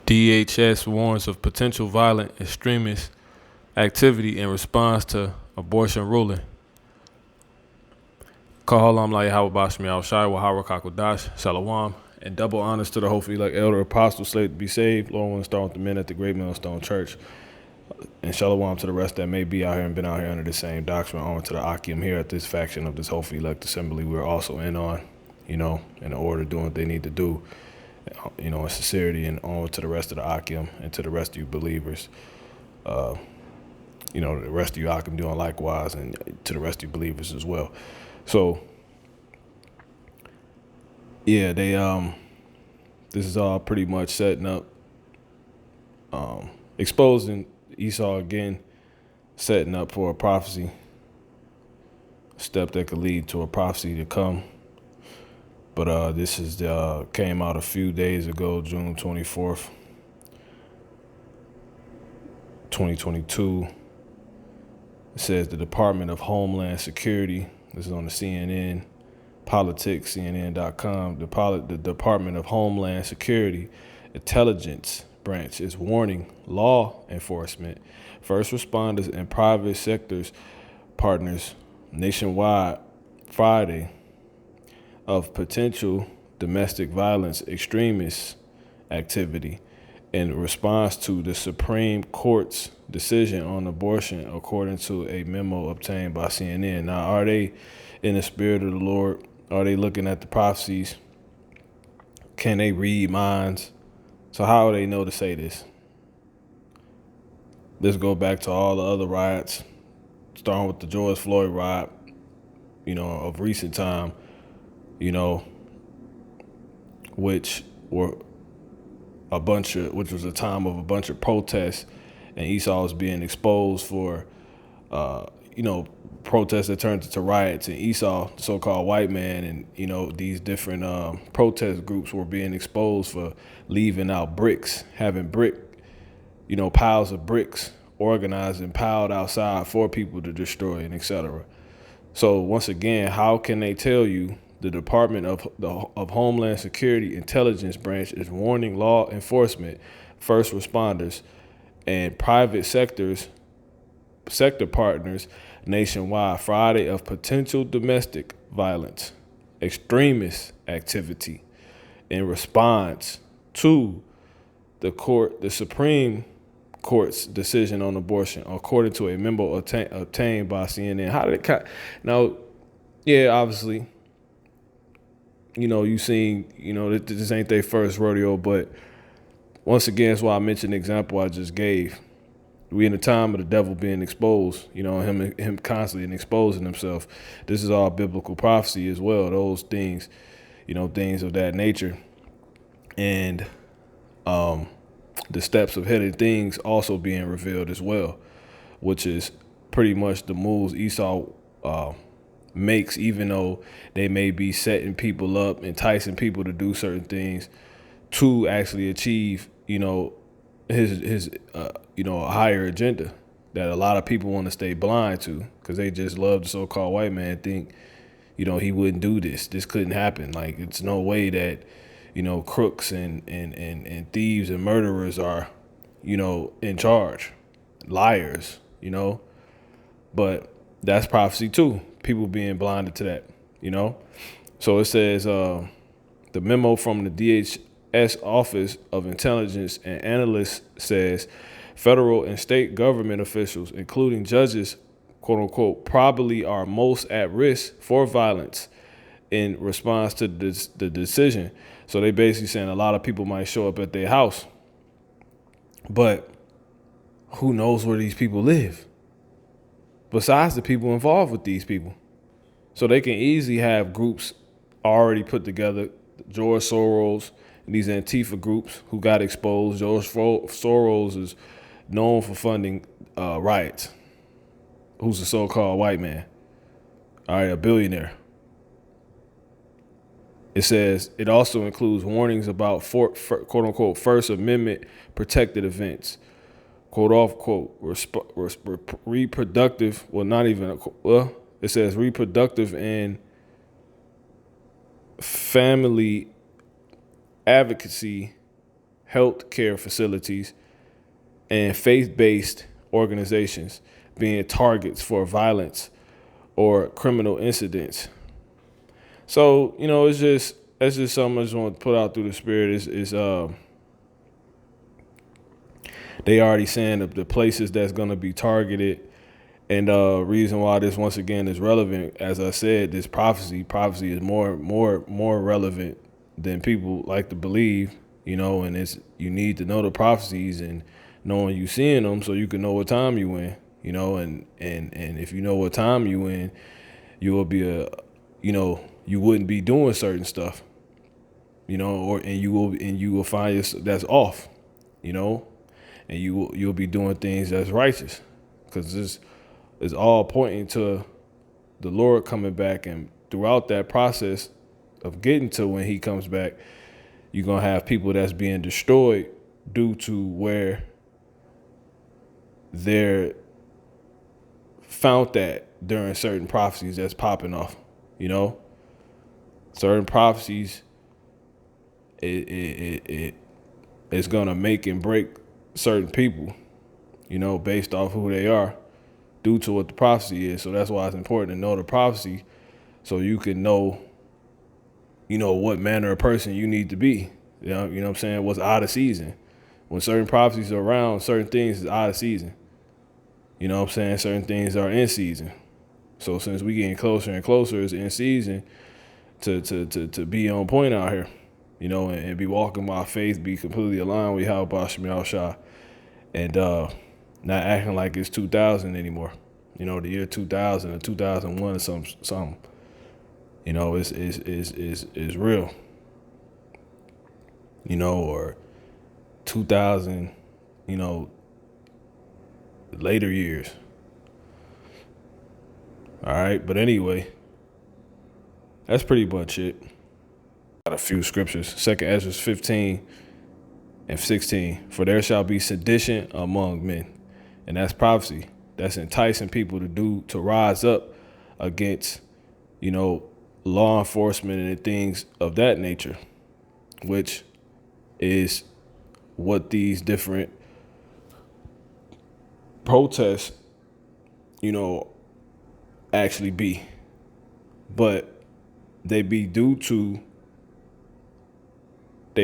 DHS warns of potential violent extremist activity in response to abortion ruling. Kahalam la Yahweh Bashmi Al Shai Wahara Kakodash Shalom. And double honors to the hopefully like elder apostle slave to be saved. Lord, want to start with the men at the Great Millstone Church. And shalom to the rest that may be out here and been out here under the same doctrine. On to the Akim here at this faction of this hopefully elect assembly we're also in on, in order doing what they need to do, in sincerity, and on to the rest of the Akim and to the rest of you believers. The rest of you Akim doing likewise, and to the rest of you believers as well. So, yeah, this is all pretty much setting up, exposing Esau again, setting up for a prophecy, a step that could lead to a prophecy to come. But this is came out a few days ago, June 24th, 2022. It says the Department of Homeland Security, this is on the CNN, Politics, CNN.com, the Department of Homeland Security Intelligence Branch is warning law enforcement, first responders, and private sectors partners nationwide Friday of potential domestic violence extremist activity in response to the Supreme Court's decision on abortion, according to a memo obtained by CNN. Now, are they in the spirit of the Lord? Are they looking at the prophecies? Can they read minds? So how do they know to say this? Let's go back to all the other riots, starting with the George Floyd riot, of recent time, which were which was a time of a bunch of protests, and Esau was being exposed for, protests that turned into riots, and Esau, the so-called white man, and, these different protest groups were being exposed for leaving out bricks, having piles of bricks organized and piled outside for people to destroy, and etc. So once again, how can they tell you the Department of Homeland Security Intelligence Branch is warning law enforcement, first responders, and private sector partners nationwide Friday of potential domestic violence, extremist activity in response to the Supreme Court's decision on abortion, according to a memo obtained by CNN. How did it now? Yeah, obviously, you seen, this ain't their first rodeo, but once again, that's why I mentioned the example I just gave. We in the time of the devil being exposed, him constantly exposing himself. This is all biblical prophecy as well. Those things, things of that nature, and the steps of hidden things also being revealed as well, which is pretty much the moves Esau makes, even though they may be setting people up, enticing people to do certain things to actually achieve, his a higher agenda that a lot of people want to stay blind to, because they just love the so-called white man, think, he wouldn't do this. This couldn't happen. Like, it's no way that, crooks and thieves and murderers are, in charge, liars, but that's prophecy too. People being blinded to that, So it says the memo from the DHS Office of Intelligence and Analysts says federal and state government officials, including judges, quote unquote, probably are most at risk for violence in response to the decision. So they basically saying a lot of people might show up at their house, but who knows where these people live besides the people involved with these people. So they can easily have groups already put together. George Soros and these Antifa groups who got exposed. George Soros is known for funding riots. Who's a so-called white man? All right, a billionaire. It says it also includes warnings about quote unquote First Amendment protected events, quote unquote reproductive. Well, not even it says reproductive and family advocacy health care facilities, and faith-based organizations being targets for violence or criminal incidents. So, that's just something I just want to put out through the spirit is they already saying the places that's going to be targeted. And reason why this once again is relevant, as I said, this prophecy is more relevant than people like to believe, and you need to know the prophecies and knowing you seeing them so you can know what time you in, and if you know what time you in, you will be you wouldn't be doing certain stuff, and you will find that's off, and you'll be doing things that's righteous, because this is all pointing to the Lord coming back. And throughout that process of getting to when he comes back, you're going to have people that's being destroyed due to where they're found that during certain prophecies that's popping off, certain prophecies, it's going to make and break certain people, based off who they are, due to what the prophecy is. So that's why it's important to know the prophecy so you can know, what manner of person you need to be. You know what I'm saying? What's out of season. When certain prophecies are around, certain things is out of season. You know what I'm saying? Certain things are in season. So since we getting closer and closer, it's in season to be on point out here, and be walking by faith, be completely aligned with how Basham Al-Shah, and not acting like it's 2000 anymore. The year 2000 or 2001 or something. Is real. Or 2000, later years. All right, but anyway, that's pretty much it. Got a few scriptures. 2 Ezra 15 and 16. For there shall be sedition among men. And that's prophecy. That's enticing people to rise up against, law enforcement and things of that nature, which is what these different protests, actually be. But they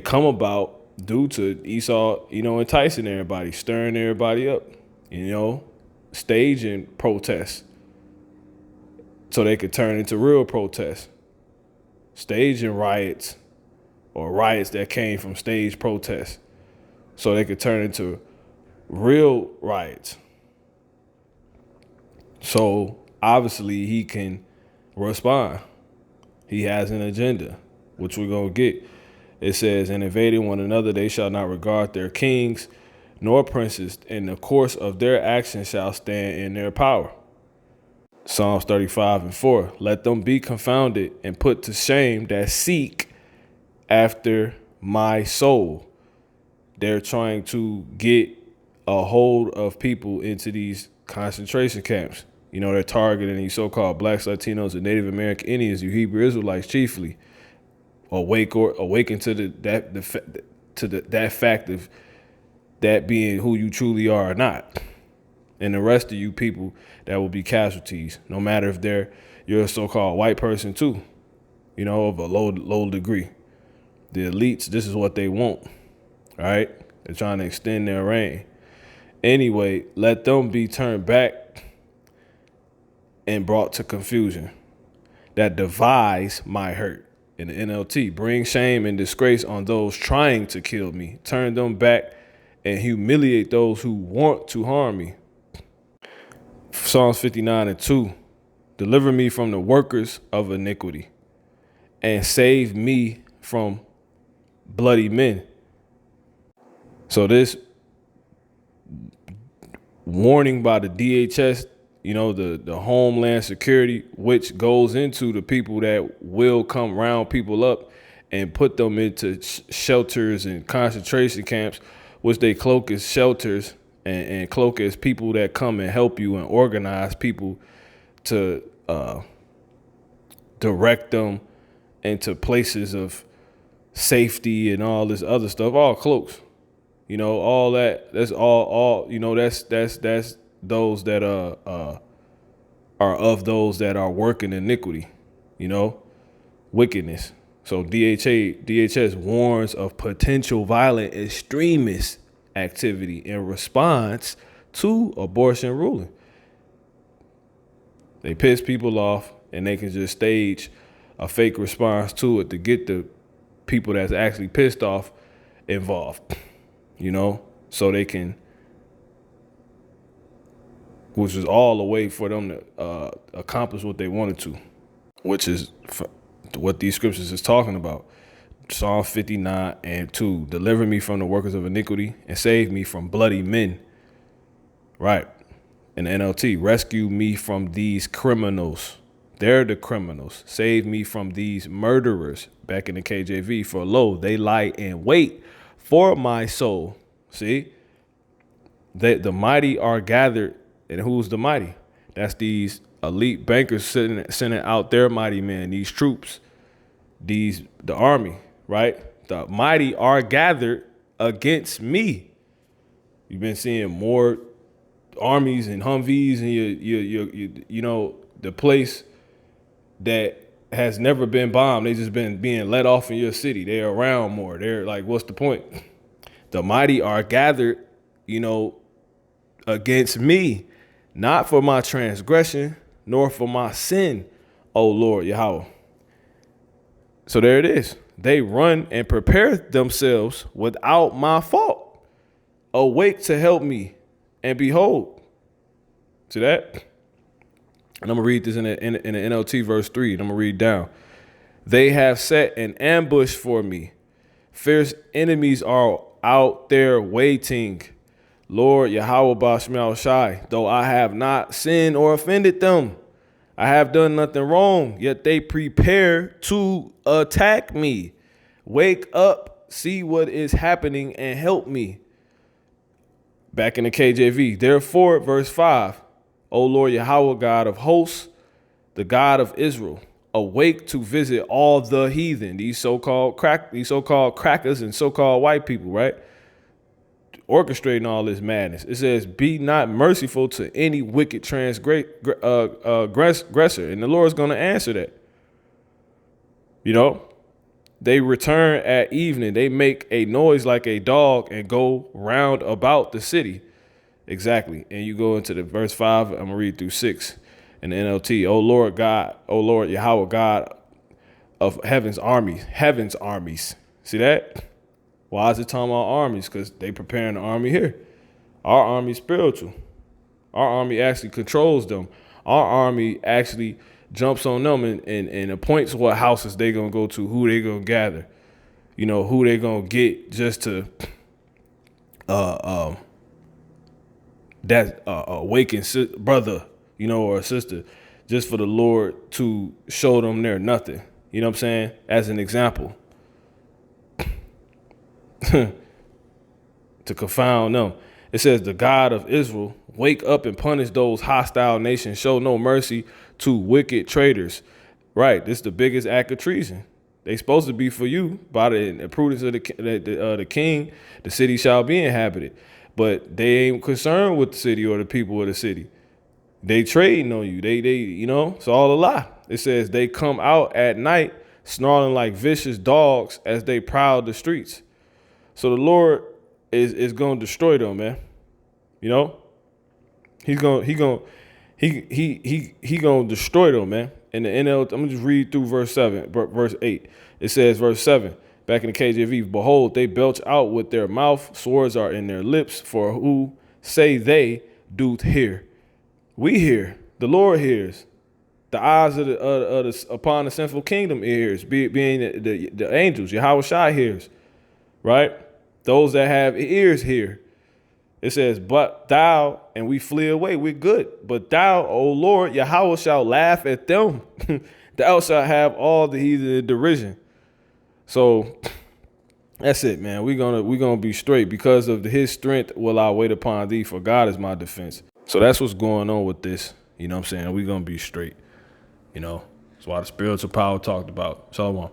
come about due to Esau, enticing everybody, stirring everybody up, staging protests so they could turn into real protests, staging riots or riots that came from staged protests so they could turn into real riots. So obviously he can respond. He has an agenda, which we're going to get. It says, in invading one another, they shall not regard their kings nor princes, and the course of their actions shall stand in their power. Psalms 35 and 4, let them be confounded and put to shame that seek after my soul. They're trying to get a hold of people into these concentration camps. They're targeting these so-called blacks, Latinos, and Native American Indians, you Hebrew Israelites chiefly. Awaken to that fact of that being who you truly are or not. And the rest of you people that will be casualties, no matter if you're a so-called white person too, of a low degree. The elites, this is what they want, all right? They're trying to extend their reign. Anyway, let them be turned back and brought to confusion that devise my hurt. In the NLT, bring shame and disgrace on those trying to kill me. Turn them back and humiliate those who want to harm me. Psalms 59 and 2, deliver me from the workers of iniquity and save me from bloody men. So this warning by the DHS, the Homeland Security, which goes into the people that will come round people up and put them into shelters and concentration camps, which they cloak as shelters and cloak as people that come and help you and organize people to direct them into places of safety and all this other stuff, all cloaks. You know, all that. That's all. You know, that's those that are of those that are working iniquity. You know, wickedness. So DHS warns of potential violent extremist activity in response to abortion ruling. They piss people off and they can just stage a fake response to it to get the people that's actually pissed off involved, you know, so they can, which is all a way for them to accomplish what they wanted to, which is what these scriptures is talking about. Psalm 59:2, deliver me from the workers of iniquity and save me from bloody men. Right. In the NLT, rescue me from these criminals. They're the criminals. Save me from these murderers. Back in the KJV, for lo, they lie in wait for my soul. See, the mighty are gathered. And who's the mighty? That's these elite bankers sending out their mighty men, these troops, the army, right? The mighty are gathered against me. You've been seeing more armies and Humvees and you know, the place that has never been bombed. They just been being let off in your city. They're around more. They're like, what's the point? The mighty are gathered, you know, against me, not for my transgression, nor for my sin, O Lord Yahweh. So there it is. They run and prepare themselves without my fault. Awake to help me, and behold. See that? And I'm going to read this in the NLT verse 3, and I'm going to read down. They have set an ambush for me. Fierce enemies are out there waiting. Lord Yahweh Bashmal Shai, though I have not sinned or offended them, I have done nothing wrong, yet they prepare to attack me. Wake up, see what is happening, and help me. Back in the KJV, therefore, verse 5, O Lord Yahweh, God of hosts, the God of Israel, awake to visit all the heathen, these so-called crackers and so-called white people, right? Orchestrating all this madness. It says, be not merciful to any wicked transgressor. And the Lord's going to answer that. You know, they return at evening. They make a noise like a dog and go round about the city. Exactly. And you go into the verse 5. I'm going to read through 6 in the NLT. O Lord God, O Lord Yahweh, God of heaven's armies. See that? Why is it talking about armies? Because they preparing the army here. Our army is spiritual. Our army actually controls them. Our army actually jumps on them and appoints what houses they going to go to, who they going to gather, you know, who they going to get just to awaken brother, you know, or sister, just for the Lord to show them they're nothing. You know what I'm saying? As an example. To confound them. It says, the God of Israel, wake up and punish those hostile nations. Show no mercy to wicked traitors. Right. This is the biggest act of treason. They supposed to be for you by the prudence of the king. The city shall be inhabited. But they ain't concerned with the city or the people of the city. They trading on you. They you know, it's all a lie. It says they come out at night snarling like vicious dogs as they prowl the streets. So the Lord is going to destroy them, man. You know, he going to destroy them, man. In the NL, I'm gonna just read through verse 8. It says, verse 7, back in the KJV, behold, they belch out with their mouth, swords are in their lips, for who say they doth hear. We hear, the Lord hears. The eyes of the upon the sinful kingdom ears, being the angels, Yahweh Shai hears, right? Those that have ears hear. It says, but thou, and we flee away, we're good. But thou, O Lord, Yahweh shall laugh at them. Thou shalt have all the heathen in derision. So that's it, man. We're gonna be straight. Because of his strength will I wait upon thee, for God is my defense. So that's what's going on with this. You know what I'm saying? We're gonna be straight. You know, that's why the spiritual power talked about. Shalom.